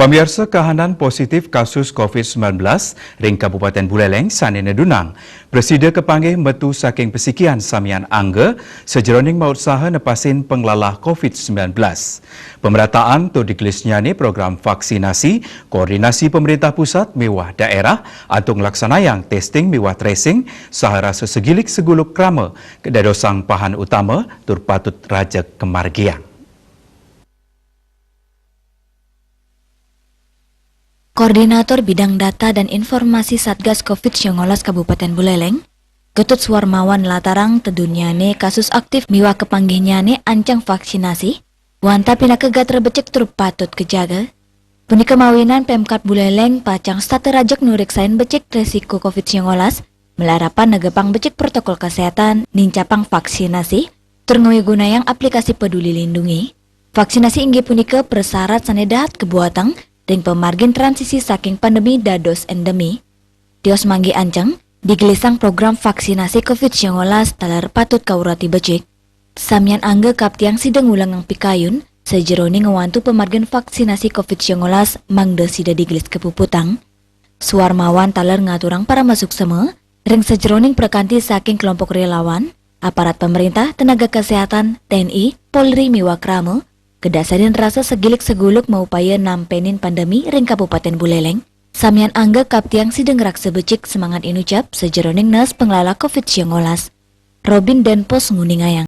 Pemirsa kahanan positif kasus COVID-19 ring Kabupaten Buleleng sanena dunang. Presiden kepanggih metu saking pesikian samian angga sejeroning maut saha nepasin penglalah COVID-19. Pemerataan tu digelisnya ni program vaksinasi, koordinasi pemerintah pusat mewah daerah atau ngelaksanayang testing mewah tracing sahara sesegilik seguluk krama kedadosang pahan utama tur patut rajak kemargiang. Koordinator Bidang Data dan Informasi Satgas COVID-19 Kabupaten Buleleng, Getut Suwarmawan latarang tedunyane kasus aktif miwa kepanggihnyane ancang vaksinasi, wanta pina kegat rebecek tur patut kejaga. Punika mawinan Pemkat Buleleng pacang state rajak nuriksain becek resiko COVID-19, melarapan negepang becek protokol kesehatan nincapang vaksinasi, tur gunayang aplikasi peduli lindungi. Vaksinasi inggih punika persyarat sanedat kebuatang dan pemargin transisi saking pandemi dados endemi. Tios manggi ancang, digelisang program vaksinasi COVID-19 talar patut kaurati becik. Samian angga kaptiang sidang ulang ang pikayun, sejeroni ngewantu pemargin vaksinasi COVID-19 mangde sida digelis kepuputang. Suwarmawan talar ngaturang para masuk seme, ring sejeroning perkanti saking kelompok relawan, aparat pemerintah, tenaga kesehatan, TNI, Polri miwa kramo, kedasarin rasa segilik seguluk maupaya nampenin pandemi ring Kabupaten Buleleng. Samian angga kaptiang sidengrak sebecik semangat inucap sejeroning nas pengelola COVID-19. Robin Denpos nguningayang.